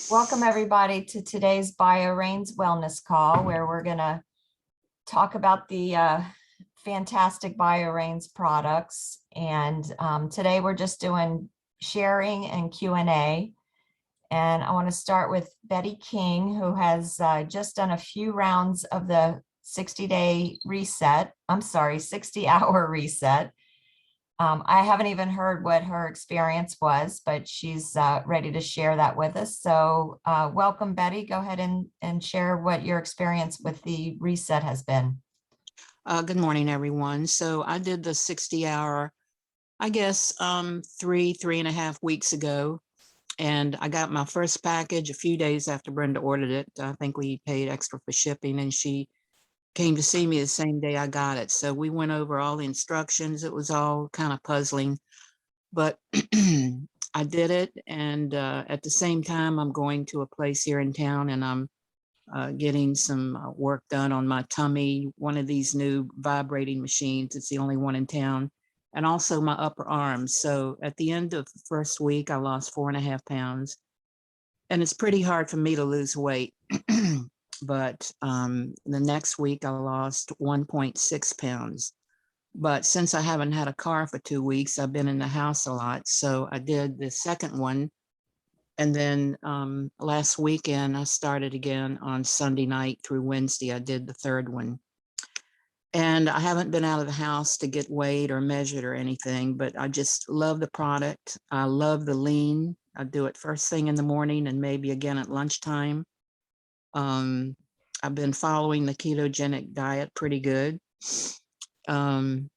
Welcome everybody to today's BioReigns Wellness Call, where we're going to talk about the fantastic BioReigns products. And today we're just doing sharing and Q&A. And I want to start with Betty King, who has just done a few rounds of the 60-day reset. I'm sorry, 60-hour reset. I haven't even heard what her experience was, but she's ready to share that with us. So welcome, Betty. Go ahead and share what your experience with the reset has been. Good morning, everyone. So I did the 60-hour, I guess, 3.5 weeks ago. And I got my first package a few days after Brenda ordered it. I think we paid extra for shipping, and she came to see me the same day I got it. So we went over all the instructions. It was all kind of puzzling, but I did it. And at the same time, I'm going to a place here in town, and I'm getting some work done on my tummy, one of these new vibrating machines. It's the only one in town, and also my upper arms. So at the end of the first week, I lost 4.5 pounds, and it's pretty hard for me to lose weight. But the next week I lost 1.6 pounds. But since I haven't had a car for 2 weeks, I've been in the house a lot. So I did the second one. And then last weekend, I started again on Sunday night through Wednesday. I did the third one. And I haven't been out of the house to get weighed or measured or anything, but I just love the product. I love the lean. I do it first thing in the morning and maybe again at lunchtime. I've been following the ketogenic diet pretty good. And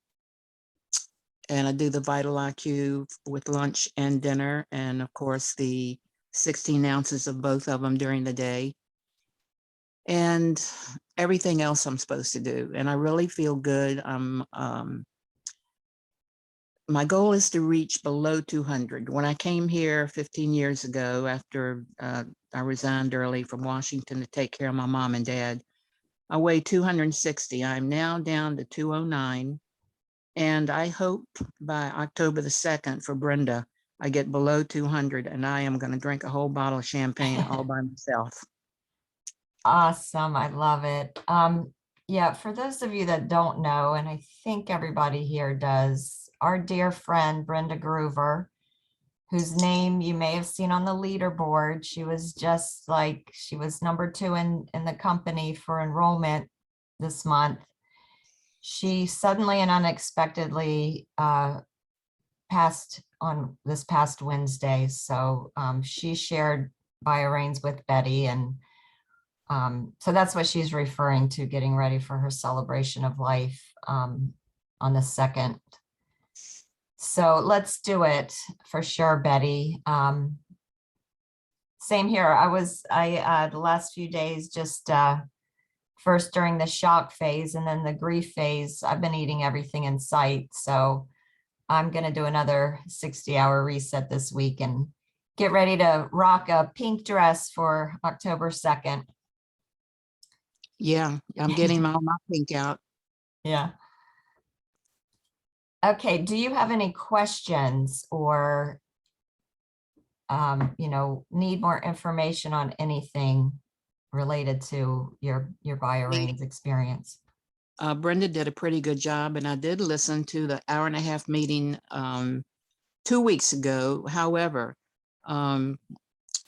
I do the Vital IQ with lunch and dinner. And of course, the 16 ounces of both of them during the day. And everything else I'm supposed to do. And I really feel good. My goal is to reach below 200. When I came here 15 years ago, after I resigned early from Washington to take care of my mom and dad, I weighed 260. I'm now down to 209. And I hope by October the 2nd for Brenda, I get below 200, and I am going to drink a whole bottle of champagne all by myself. Awesome. I love it. Yeah, for those of you that don't know, and I think everybody here does, our dear friend, Brenda Groover, whose name you may have seen on the leaderboard. She was just like, she was number 2 in the company for enrollment this month. She suddenly and unexpectedly passed on this past Wednesday. So she shared BioReigns with Betty, and so that's what she's referring to, getting ready for her celebration of life on the 2nd. So let's do it for sure, Betty. Same here. I the last few days, just first during the shock phase and then the grief phase, I've been eating everything in sight. So I'm going to do another 60-hour reset this week and get ready to rock a pink dress for October 2nd. Yeah, I'm getting my pink out. Yeah. Okay, do you have any questions or, need more information on anything related to your BioReigns experience? Brenda did a pretty good job, and I did listen to the hour-and-a-half meeting 2 weeks ago. However,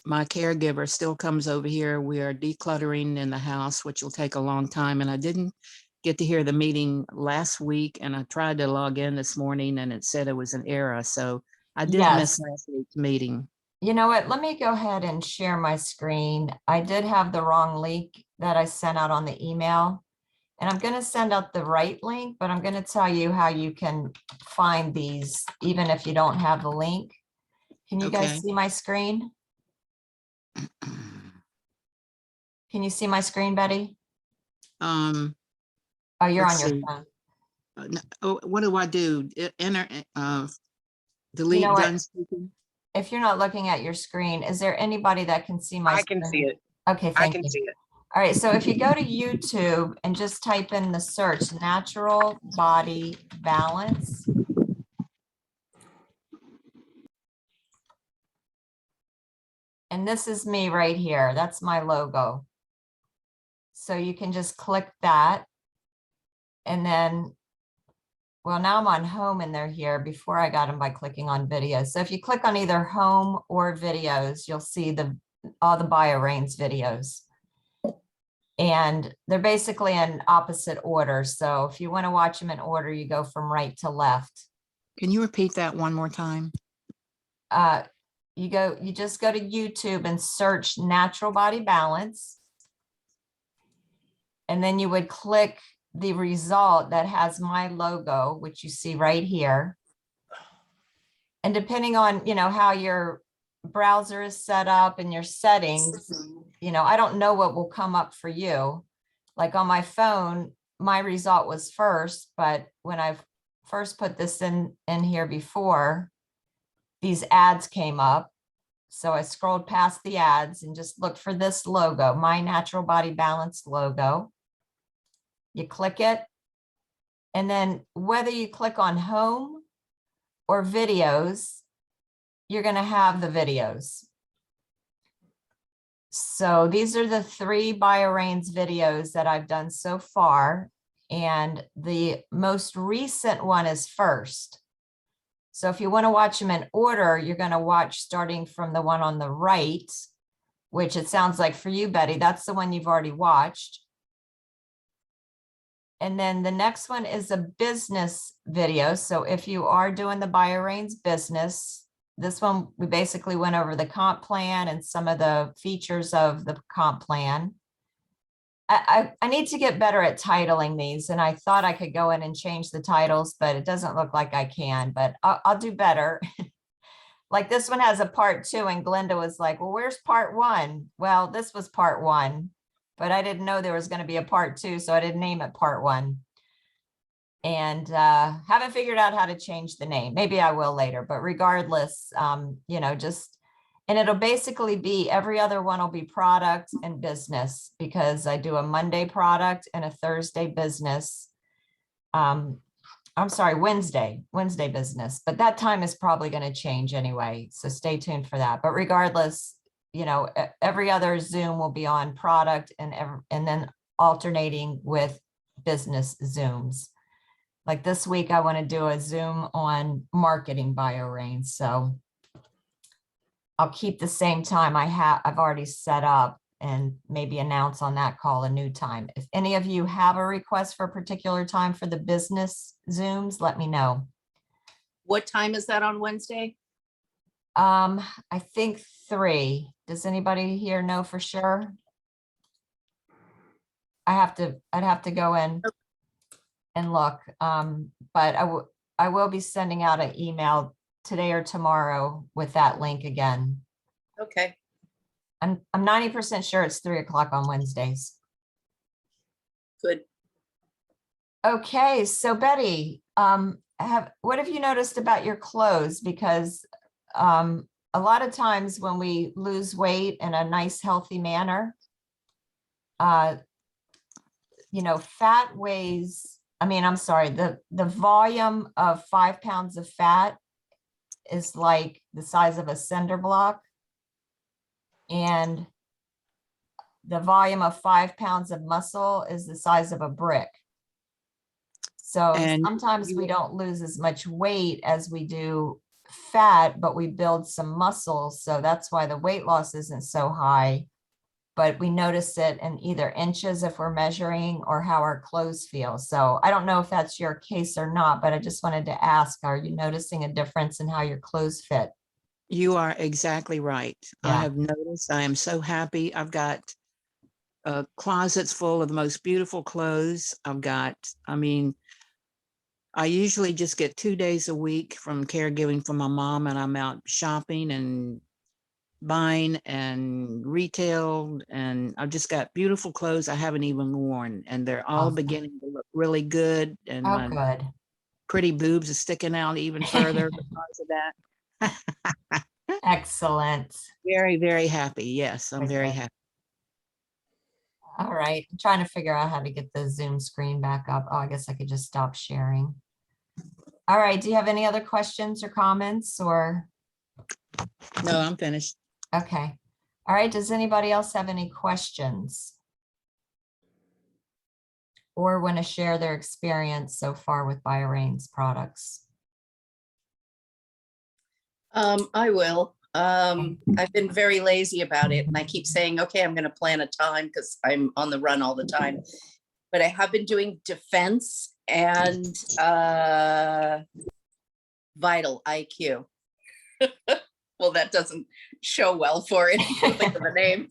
my caregiver still comes over here. We are decluttering in the house, which will take a long time, and I didn't get to hear the meeting last week, and I tried to log in this morning and it said it was an error. So I did miss last week's meeting. You know what? Let me go ahead and share my screen. I did have the wrong link that I sent out on the email, and I'm going to send out the right link, but I'm going to tell you how you can find these even if you don't have the link. Can you guys see my screen? Can you see my screen, Betty? Oh, you're on your phone. What do I do? Enter, delete done speaking? If you're not looking at your screen, is there anybody that can see my screen? I can see it. Okay, thank you. I can see it. All right, so if you go to YouTube and just type in the search, natural body balance. And this is me right here. That's my logo. So you can just click that. And then, well, now I'm on home and they're here. Before I got them by clicking on videos. So if you click on either home or videos, you'll see all the BioReigns videos. And they're basically in opposite order. So if you want to watch them in order, you go from right to left. Can you repeat that one more time? You just go to YouTube and search natural body balance. And then you would click the result that has my logo, which you see right here. And depending on, how your browser is set up and your settings, I don't know what will come up for you. Like on my phone, my result was first, but when I first put this in here before, these ads came up. So I scrolled past the ads and just looked for this logo, My Natural Body Balance logo. You click it. And then whether you click on home or videos, you're going to have the videos. So these are the 3 BioReigns videos that I've done so far. And the most recent one is first. So if you want to watch them in order, you're going to watch starting from the one on the right, which it sounds like for you, Betty, that's the one you've already watched. And then the next one is a business video. So if you are doing the BioReigns business, this one, we basically went over the comp plan and some of the features of the comp plan. I need to get better at titling these, and I thought I could go in and change the titles, but it doesn't look like I can, but I'll do better. Like this one has a part 2, and Glenda was like, well, where's part 1? Well, this was part 1, but I didn't know there was going to be a part 2, so I didn't name it part 1. And haven't figured out how to change the name. Maybe I will later, but regardless, and it'll basically be every other one will be product and business, because I do a Monday product and a Thursday business. I'm sorry, Wednesday business, but that time is probably going to change anyway. So stay tuned for that. But regardless, every other Zoom will be on product and then alternating with business Zooms. Like this week, I want to do a Zoom on marketing BioReigns. So I'll keep the same time I've already set up, and maybe announce on that call a new time. If any of you have a request for a particular time for the business Zooms, let me know. What time is that on Wednesday? I think 3. Does anybody here know for sure? I'd have to go in and look. But I will be sending out an email today or tomorrow with that link again. Okay. I'm 90% sure it's 3 o'clock on Wednesdays. Good. Okay, so Betty, what have you noticed about your clothes? Because a lot of times when we lose weight in a nice, healthy manner, fat weighs, I'm sorry, the volume of 5 pounds of fat is like the size of a cinder block. And the volume of 5 pounds of muscle is the size of a brick. So sometimes we don't lose as much weight as we do fat, but we build some muscle. So that's why the weight loss isn't so high. But we notice it in either inches if we're measuring, or how our clothes feel. So I don't know if that's your case or not, but I just wanted to ask, are you noticing a difference in how your clothes fit? You are exactly right. Yeah. I have noticed. I am so happy. I've got closets full of the most beautiful clothes. I usually just get 2 days a week from caregiving for my mom, and I'm out shopping and buying and retail, and I've just got beautiful clothes I haven't even worn, and they're all Awesome. beginning to look really good, and Oh, my good. pretty boobs are sticking out even further because of that. Excellent. Very, very happy. Yes, I'm very Okay. happy. All right. I'm trying to figure out how to get the Zoom screen back up. Oh, I guess I could just stop sharing. All right. Do you have any other questions or comments, or? No, I'm finished. Okay. All right, does anybody else have any questions? Or want to share their experience so far with BioReigns products? I will. I've been very lazy about it and I keep saying, okay, I'm going to plan a time because I'm on the run all the time. But I have been doing Defense and Vital IQ. Well, that doesn't show well for it. Think of the name.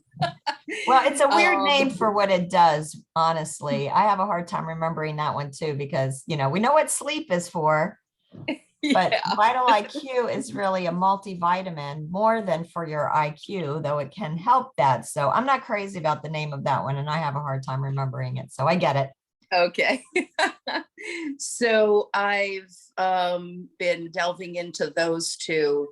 Well, it's a weird Um, name for what it does, honestly. I have a hard time remembering that one too, because, you know, we know what sleep is for, but Yeah. Vital IQ is really a multivitamin more than for your IQ, though it can help that. So I'm not crazy about the name of that one, and I have a hard time remembering it. So I get it. Okay. So I've been delving into those two.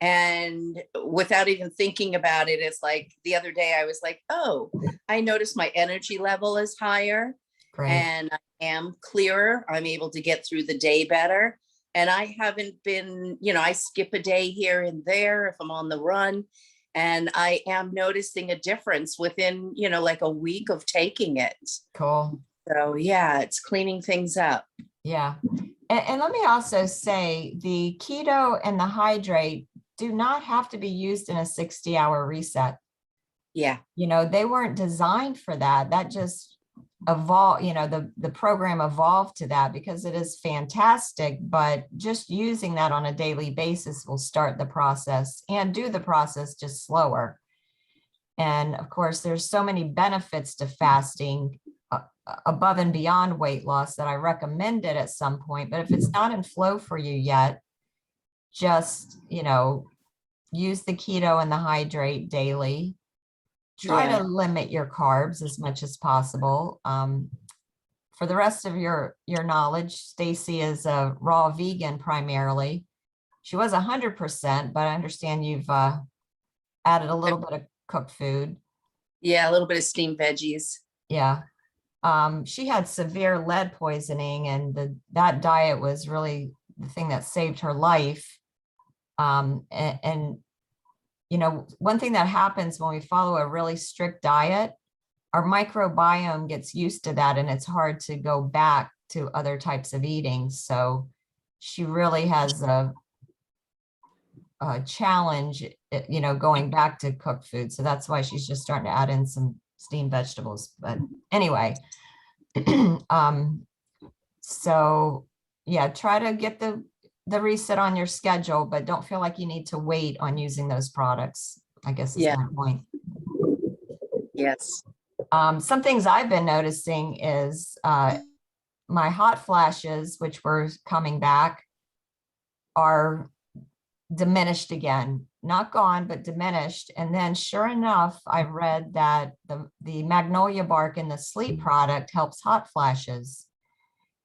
And without even thinking about it, it's like the other day I was like, oh, I noticed my energy level is higher Great. and I am clearer. I'm able to get through the day better. And I haven't been, I skip a day here and there if I'm on the run. And I am noticing a difference within, like a week of taking it. Cool. So yeah, it's cleaning things up. Yeah. And let me also say the keto and the hydrate do not have to be used in a 60-hour reset. Yeah. They weren't designed for that. That just evolved, the program evolved to that because it is fantastic, but just using that on a daily basis will start the process and do the process just slower. And of course, there's so many benefits to fasting above and beyond weight loss that I recommend it at some point. But if it's not in flow for you yet, just, use the keto and the hydrate daily. Try Yeah. to limit your carbs as much as possible. For the rest of your knowledge, Stacy is a raw vegan primarily. She was 100%, but I understand you've added a little bit of cooked food. Yeah, a little bit of steamed veggies. Yeah. She had severe lead poisoning, and that diet was really the thing that saved her life. And one thing that happens when we follow a really strict diet, our microbiome gets used to that, and it's hard to go back to other types of eating. So she really has a challenge, going back to cooked food. So that's why she's just starting to add in some steamed vegetables. But anyway, so yeah, try to get the reset on your schedule, but don't feel like you need to wait on using those products, I guess is Yeah. my point. Yes. Some things I've been noticing is my hot flashes, which were coming back, are diminished again, not gone, but diminished. And then sure enough, I read that the magnolia bark in the sleep product helps hot flashes.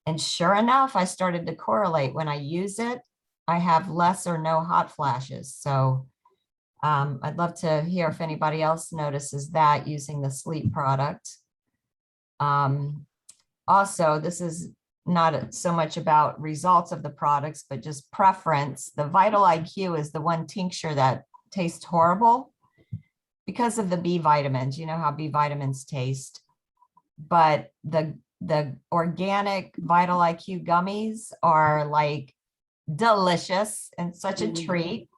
And sure enough, I started to correlate. When I use it, I have less or no hot flashes. So I'd love to hear if anybody else notices that using the sleep product. Also, this is not so much about results of the products, but just preference. The Vital IQ is the one tincture that tastes horrible because of the B vitamins. You know how B vitamins taste. But the organic Vital IQ gummies are like delicious and such a treat.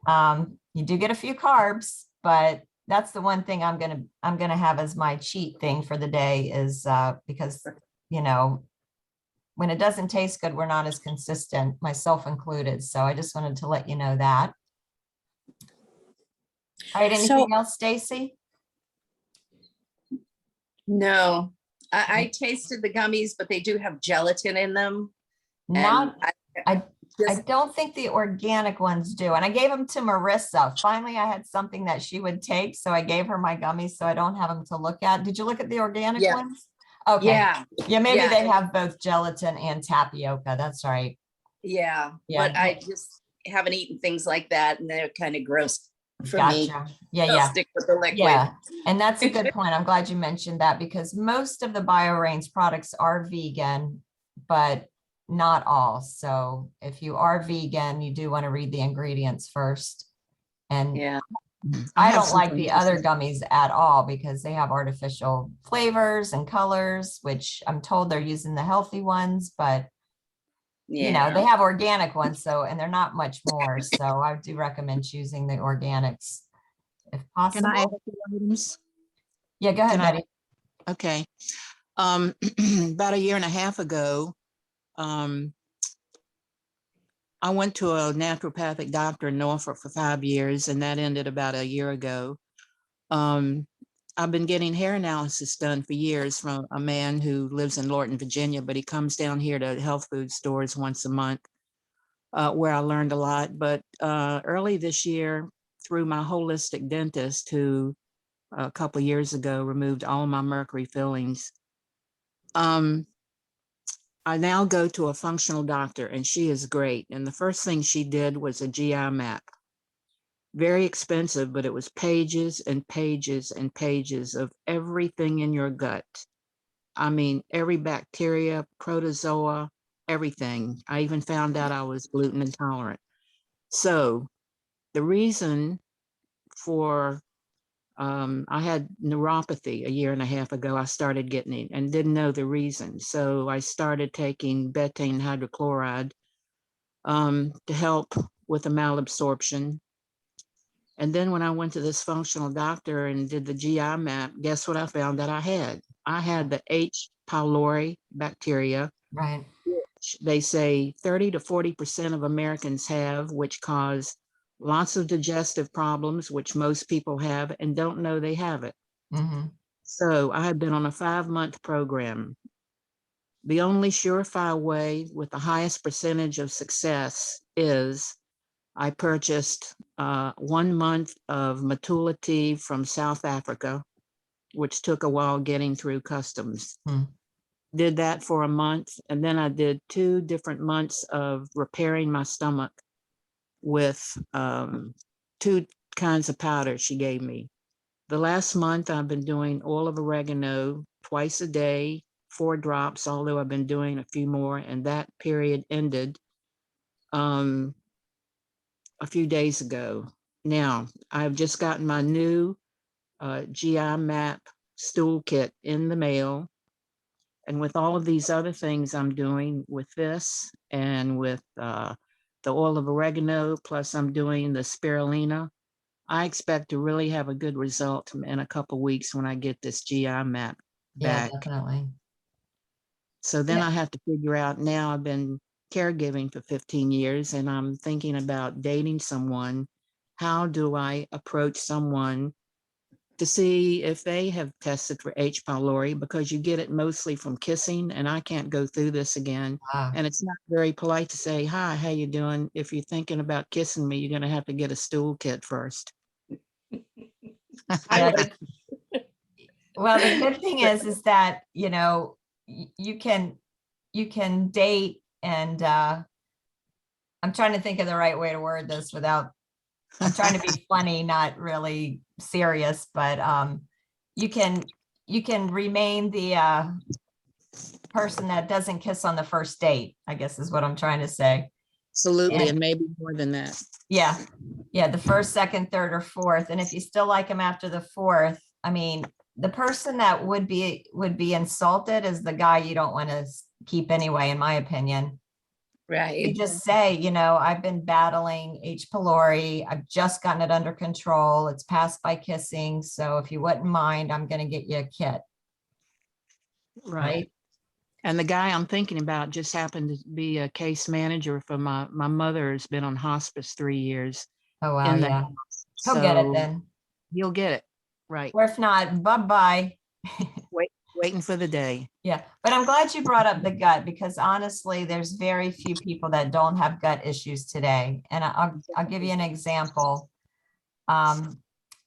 You do get a few carbs, but that's the one thing I'm gonna have as my cheat thing for the day is because when it doesn't taste good, we're not as consistent, myself included. So I just wanted to let you know that. All right, anything else, Stacy? No, I tasted the gummies, but they do have gelatin in them. Not, And I don't think the organic ones do. And I gave them to Marissa. Finally, I had something that she would take. So I gave her my gummies so I don't have them to look at. Did you look at the organic Yeah. ones? Okay. Yeah. Yeah, maybe Yeah. they have both gelatin and tapioca. That's right. Yeah. Yeah. But I just haven't eaten things like that, and they're kind of gross for me. Gotcha. Yeah, I'll yeah. stick with the liquid. Yeah, and that's a good point. I'm glad you mentioned that because most of the BioReigns products are vegan, but not all. So if you are vegan, you do want to read the ingredients first. And Yeah. I I have don't some like the other friends. gummies at all because they have artificial flavors and colors, which I'm told they're using the healthy ones, but you know, they Yeah. have organic ones, so, and they're not much more. So I do recommend choosing the organics if Can I add possible. a few items? Yeah, go Can ahead, I? Betty. Okay. About a year and a half ago, um, I went to a naturopathic doctor in Norfolk for 5 years, and that ended about a year ago. Um, I've been getting hair analysis done for years from a man who lives in Lorton, Virginia, but he comes down here to health food stores once a month, where I learned a lot. But early this year, through my holistic dentist, who a couple years ago removed all my mercury fillings, um, I now go to a functional doctor, and she is great. And the first thing she did was a GI map. Very expensive, but it was pages and pages and pages of everything in your gut. I mean, every bacteria, protozoa, everything. I even found out I was gluten intolerant. So the reason for I had neuropathy a year and a half ago. I started getting it and didn't know the reason. So I started taking betaine hydrochloride to help with the malabsorption. And then when I went to this functional doctor and did the GI map, guess what I found that I had? I had the H. pylori bacteria. Right. They say 30 to 40% of Americans have, which cause lots of digestive problems, which most people have and don't know they have it. Hmm. So I have been on a 5-month program. The only surefire way with the highest percentage of success is I purchased 1 month of Matula tea from South Africa, which took a while getting through customs. Hmm. Did that for a month, and then I did 2 different months of repairing my stomach with 2 kinds of powder she gave me. The last month, I've been doing oil of oregano twice a day, 4 drops, although I've been doing a few more, and that period ended um, a few days ago. Now, I've just gotten my new GI map stool kit in the mail. And with all of these other things I'm doing with this and with the oil of oregano, plus I'm doing the spirulina, I expect to really have a good result in a couple weeks when I get this GI map Yeah, back. definitely. So then Yeah. I have to figure out, now I've been caregiving for 15 years and I'm thinking about dating someone. How do I approach someone to see if they have tested for H. pylori, because you get it mostly from kissing, and I can't go through this again. Ah, And it's not very polite to say, hi, how you doing? If you're thinking about kissing me, you're gonna have to get a stool kit first. I yeah. would. Well, the good thing is that, you know, you can date and I'm trying to think of the right way to word this without, I'm trying to be funny, not really serious, but you can you can remain the person that doesn't kiss on the first date, I guess is what I'm trying to say. Absolutely, And and maybe more than that. yeah, yeah, the first, second, third, or fourth. And if you still like them after the fourth, I mean, the person that would be insulted is the guy you don't want to keep anyway, in my opinion. You Right. just say, you know, I've been battling H. pylori. I've just gotten it under control. It's passed by kissing. So if you wouldn't mind, I'm going to get you a kit, Right. right? And the guy I'm thinking about just happened to be a case manager for my mother has been on hospice 3 years Oh, wow. in the Yeah. house. He'll get it So then. you'll get it. Right. Or if not, bye-bye. Waiting for the day. Yeah, but I'm glad you brought up the gut because honestly, there's very few people that don't have gut issues today. And I'll give you an example. Um,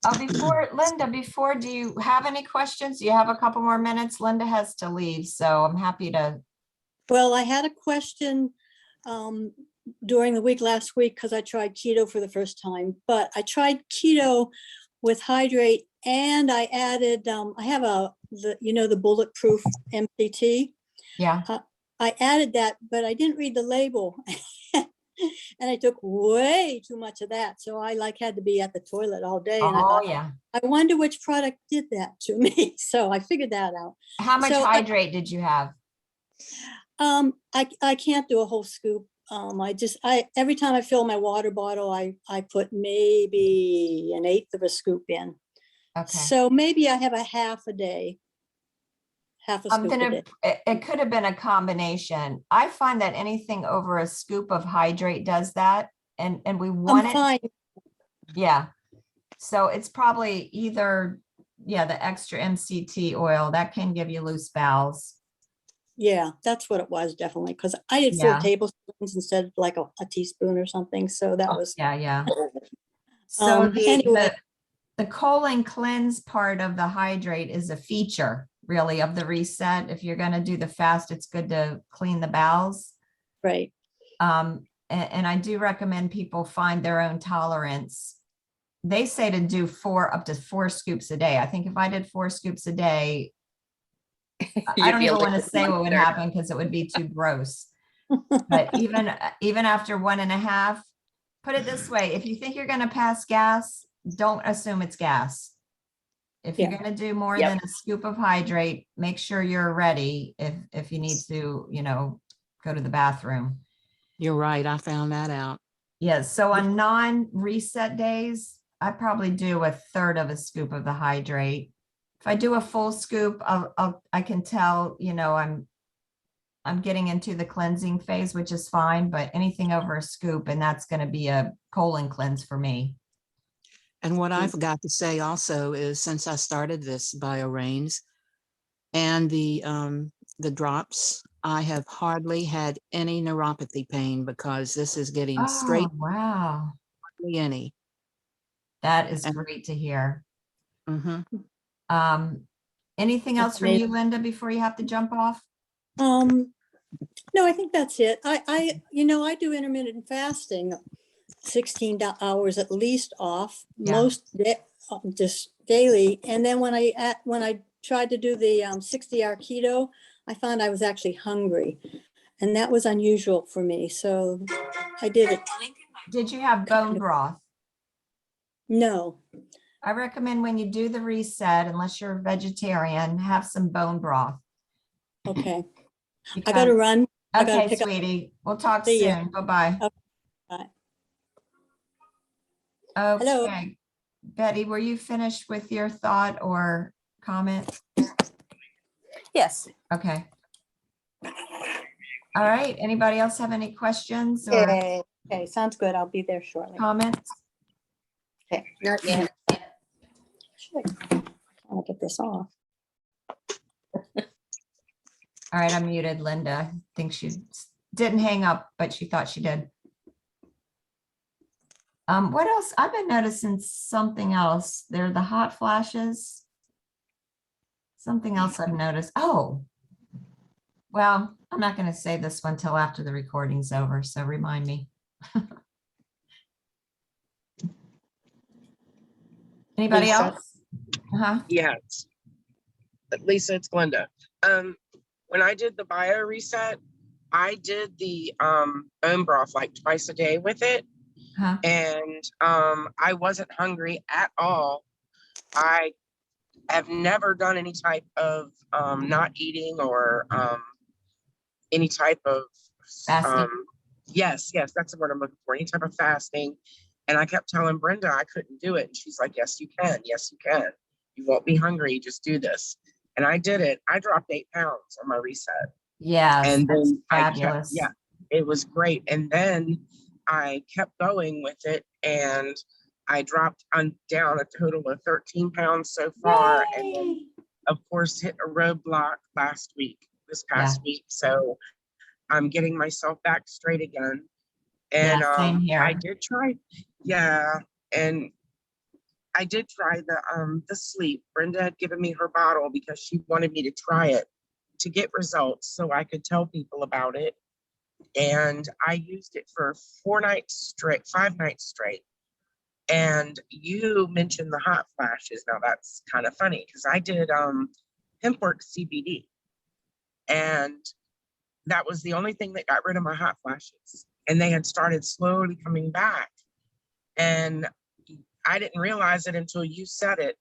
oh, before Linda, before, do you have any questions? Do you have a couple more minutes? Linda has to leave, so I'm happy to. Well, I had a question um, during the week last week because I tried keto for the first time, but I tried keto with hydrate and I added, I have the bulletproof MCT. Yeah. I added that, but I didn't read the label. And I took way too much of that. So I like had to be at the toilet all day. And I Oh, thought, yeah. I wonder which product did that to me. So I figured that out. How much So hydrate did you have? I can't do a whole scoop. I every time I fill my water bottle, I put maybe an eighth of a scoop in. Okay. So maybe I have a half a day. Half a I'm scoop a gonna, day. it could have been a combination. I find that anything over a scoop of hydrate does that. And we want I'm it, fine. yeah. So it's probably either, yeah, the extra MCT oil that can give you loose bowels. Yeah, that's what it was, definitely. Because I did 4 Yeah. tablespoons instead of like a teaspoon or something. So that was, Yeah, yeah. So anyway. the colon cleanse part of the hydrate is a feature really of the reset. If you're going to do the fast, it's good to clean the bowels. Right. And I do recommend people find their own tolerance. They say to do up to 4 scoops a day. I think if I did 4 scoops a day, I You'd don't be even able to want to say what would monster. happen because it would be too gross. But even after 1.5, put it this way, if you think you're going to pass gas, don't assume it's gas. If you're Yeah. going to do more Yep. than a scoop of hydrate, make sure you're ready if you need to, go to the bathroom. You're right. I found that out. Yes. So on non-reset days, I probably do 1/3 of a scoop of the hydrate. If I do a full scoop, I can tell, I'm getting into the cleansing phase, which is fine, but anything over a scoop, and that's going to be a colon cleanse for me. And what I forgot to say also is since I started this BioReigns and the drops, I have hardly had any neuropathy pain because this is getting straight Oh, wow. any. That is And great to hear. mhm. Anything else That's from you, amazing. Linda, before you have to jump off? No, I think that's it. I do intermittent fasting, 16 hours at least off, Yeah. just daily. And then when I tried to do the 60-hour keto, I found I was actually hungry, and that was unusual for me. So I did it. Did you have bone broth? No. I recommend when you do the reset, unless you're a vegetarian, have some bone broth. Okay. I Because, gotta run. I gotta okay, pick up. sweetie, we'll talk See ya. soon. Bye-bye. Okay, bye. Hello. Okay. Betty, were you finished with your thought or comment? Yes. Okay. All right. Anybody else have any questions or Okay, sounds good. I'll be there shortly. comments? Okay. Not yet. I'll get this off. All right, I muted Linda. I think she didn't hang up, but she thought she did. What else? I've been noticing something else. There are the hot flashes. Something else I've noticed. Oh, well, I'm not going to say this one till after the recording's over, so remind me. Anybody Lisa? else? Uh-huh. Yes. But Lisa, it's Glenda. When I did the bio reset, I did the bone broth like twice a day with it. Huh. And I wasn't hungry at all. I have never done any type of not eating or any type of Fasting. yes, that's the word I'm looking for. Any type of fasting. And I kept telling Brenda I couldn't do it. And she's like, yes, you can. Yes, you can. You won't be hungry. Just do this. And I did it. I dropped 8 pounds on my reset. Yes, And that's then fabulous. it was great. And then I kept going with it and I dropped down a total of 13 pounds so far. Yay! And then, of course, hit a roadblock this past Yeah. week. So I'm getting myself back straight again. Yeah, And same here. I did try, and I did try the sleep. Brenda had given me her bottle because she wanted me to try it to get results so I could tell people about it. And I used it for 4 nights straight, 5 nights straight. And you mentioned the hot flashes. Now that's kind of funny because I did hempwork CBD. And that was the only thing that got rid of my hot flashes. and they had started slowly coming back. And I didn't realize it until you said it.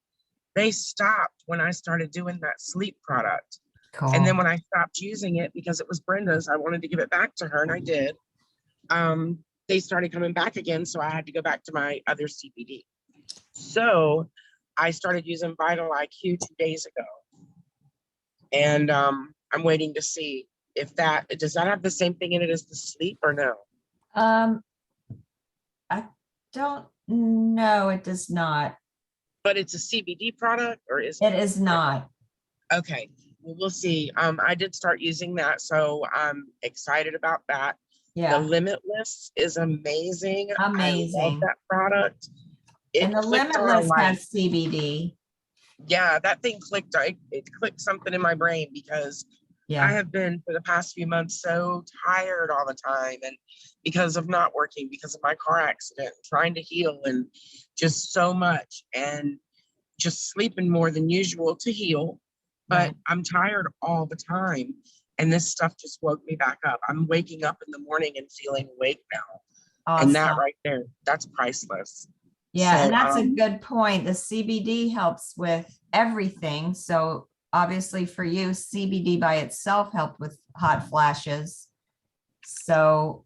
They stopped when I started doing that sleep product. And then Cool. when I stopped using it because it was Brenda's, I wanted to give it back to her, and I did. They started coming back again, so I had to go back to my other CBD. So I started using Vital IQ 2 days ago, and I'm waiting to see if that does that have the same thing in it as the sleep or no. Um, I don't know, it does not. But it's a CBD product, or is It is not. okay? Well, we'll see. I did start using that, so I'm excited about that. The Yeah, Limitless is amazing. I love amazing. that product. It And the clicked on a Limitless light. has CBD. Yeah, that thing clicked. It clicked something in my brain because I Yeah. have been for the past few months so tired all the time, and because of not working, because of my car accident, trying to heal, and just so much, and just sleeping more than usual to heal. But Right. I'm tired all the time. And this stuff just woke me back up. I'm waking up in the morning and feeling awake now. And that Awesome. right there, that's priceless. Yeah, and So that's a good point. The CBD helps with everything. So obviously for you, CBD by itself helped with hot flashes. So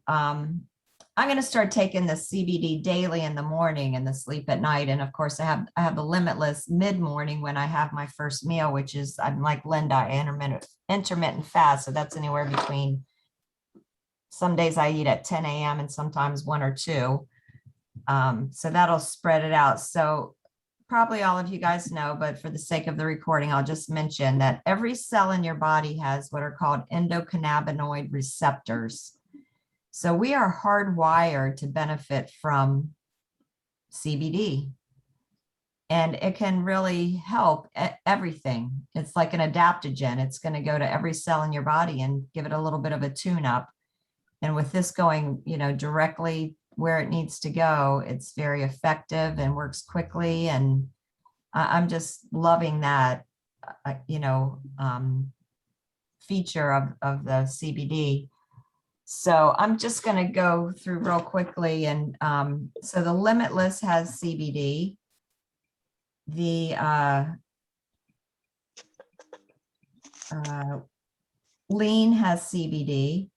I'm going to start taking the CBD daily in the morning and the sleep at night. And of course, I have the Limitless mid-morning when I have my first meal, which is, I'm like Linda, intermittent fast. So that's anywhere between, some days I eat at 10 a.m. and sometimes 1 or 2. So that'll spread it out. So probably all of you guys know, but for the sake of the recording, I'll just mention that every cell in your body has what are called endocannabinoid receptors. So we are hardwired to benefit from CBD, and it can really help everything. It's like an adaptogen. It's going to go to every cell in your body and give it a little bit of a tune up. And with this going, directly where it needs to go, it's very effective and works quickly. And I'm just loving that, feature of the CBD. So I'm just going to go through real quickly. And so the Limitless has CBD. The Lean has CBD.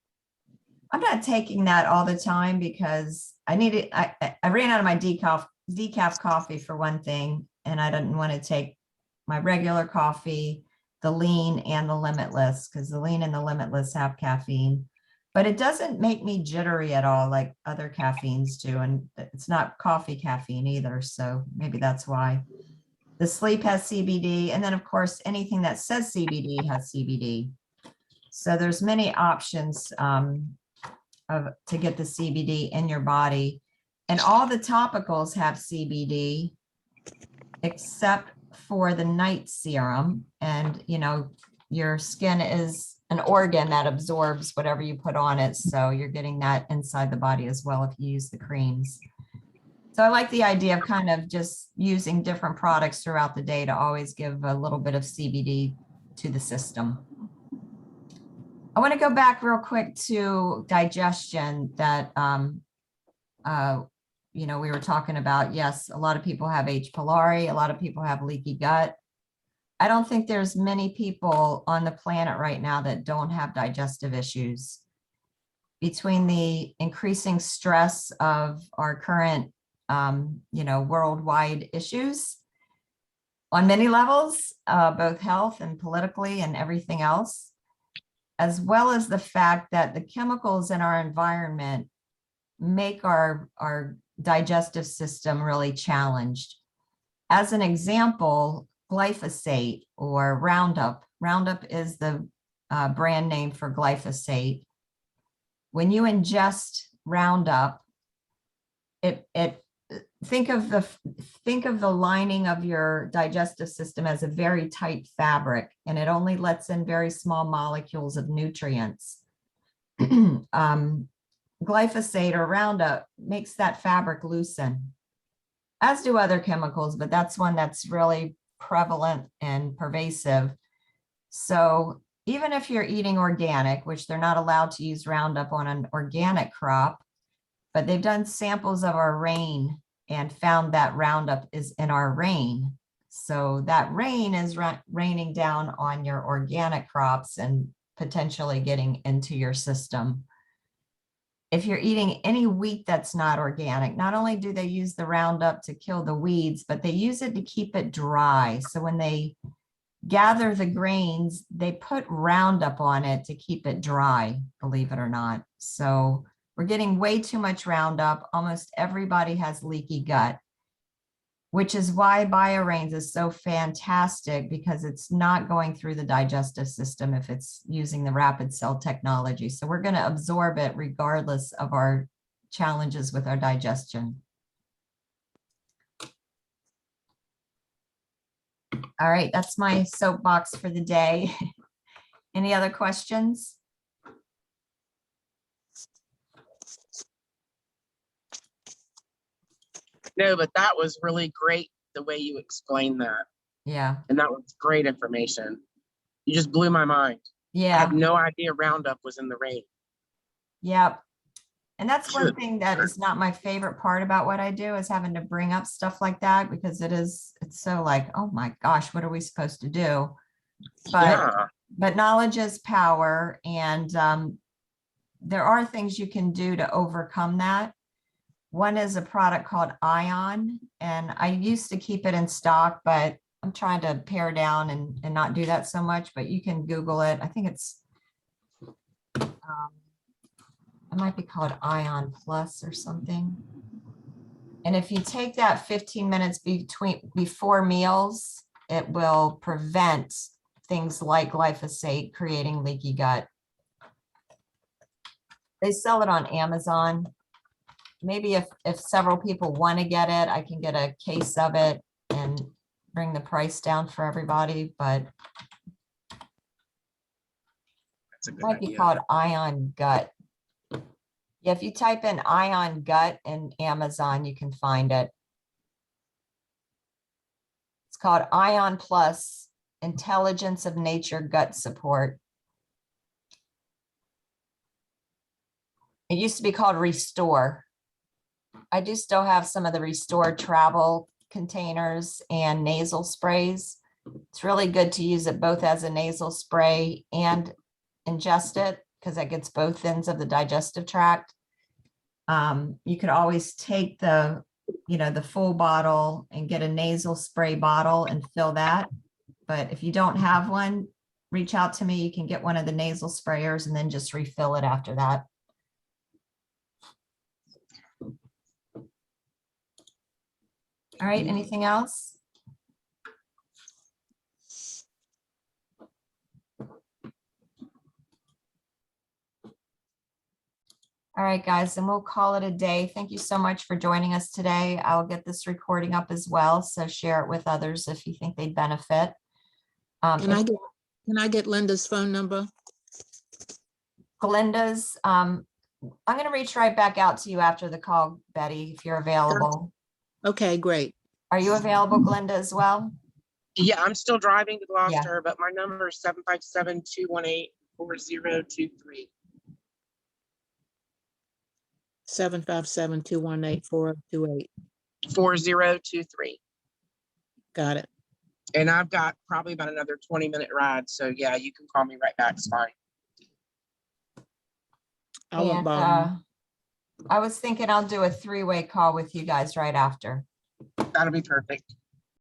I'm not taking that all the time because I needed, I ran out of my decaf coffee for one thing, and I didn't want to take my regular coffee, the Lean and the Limitless, because the Lean and the Limitless have caffeine, but it doesn't make me jittery at all like other caffeines do. And it's not coffee caffeine either. So maybe that's why. The Sleep has CBD. And then of course, anything that says CBD has CBD. So there's many options to get the CBD in your body. And all the topicals have CBD except for the night serum. And your skin is an organ that absorbs whatever you put on it. So you're getting that inside the body as well if you use the creams. So I like the idea of kind of just using different products throughout the day to always give a little bit of CBD to the system. I want to go back real quick to digestion that, we were talking about. Yes, a lot of people have H. pylori. A lot of people have leaky gut. I don't think there's many people on the planet right now that don't have digestive issues. Between the increasing stress of our current, worldwide issues on many levels, both health and politically and everything else, as well as the fact that the chemicals in our environment make our digestive system really challenged. As an example, glyphosate or Roundup. Roundup is the brand name for glyphosate. When you ingest Roundup, think of the lining of your digestive system as a very tight fabric, and it only lets in very small molecules of nutrients. Glyphosate or Roundup makes that fabric loosen, as do other chemicals, but that's one that's really prevalent and pervasive. So even if you're eating organic, which they're not allowed to use Roundup on an organic crop, but they've done samples of our rain and found that Roundup is in our rain. So that rain is raining down on your organic crops and potentially getting into your system. If you're eating any wheat that's not organic, not only do they use the Roundup to kill the weeds, but they use it to keep it dry. So when they gather the grains, they put Roundup on it to keep it dry, believe it or not. So we're getting way too much Roundup. Almost everybody has leaky gut, which is why BioReigns is so fantastic, because it's not going through the digestive system if it's using the rapid cell technology. So we're going to absorb it regardless of our challenges with our digestion. All right, that's my soapbox for the day. Any other questions? No, but that was really great the way you explained that. Yeah, And that was great information. You just blew my mind. I yeah, had no idea Roundup was in the rain. yeah. And that's one thing that is not my favorite part about what I do, is having to bring up stuff like that, because it's so like, oh my gosh, what are we supposed to do? Yeah. But knowledge is power, and there are things you can do to overcome that. One is a product called Ion, and I used to keep it in stock, but I'm trying to pare down and not do that so much, but you can Google it. I think it's, it might be called Ion Plus or something. And if you take that 15 minutes before meals, it will prevent things like glyphosate creating leaky gut. They sell it on Amazon. Maybe if several people want to get it, I can get a case of it and bring the price down for everybody, but That's a it good might be idea. called Ion Gut. Yeah, if you type in Ion Gut in Amazon, you can find it. It's called Ion Plus Intelligence of Nature Gut Support. It used to be called Restore. I do still have some of the Restore travel containers and nasal sprays. It's really good to use it both as a nasal spray and ingest it, because that gets both ends of the digestive tract. You could always take the full bottle and get a nasal spray bottle and fill that. But if you don't have one, reach out to me. You can get one of the nasal sprayers and then just refill it after that. All right, anything else? All right, guys, and we'll call it a day. Thank you so much for joining us today. I'll get this recording up as well, so share it with others if you think they'd benefit. Can I get Linda's phone number? Glinda's, I'm going to reach right back out to you after the call, Betty, if you're available. Okay, great. Are you available, Glinda, as well? Yeah, I'm still driving to Gloucester, but my number is 757-218-4023. 757-218-4028. 4023. Got it. And I've got probably about another 20-minute ride. So yeah, you can call me right back. It's fine. I won't And bother you. I was thinking I'll do a 3-way call with you guys right after. That'll be perfect.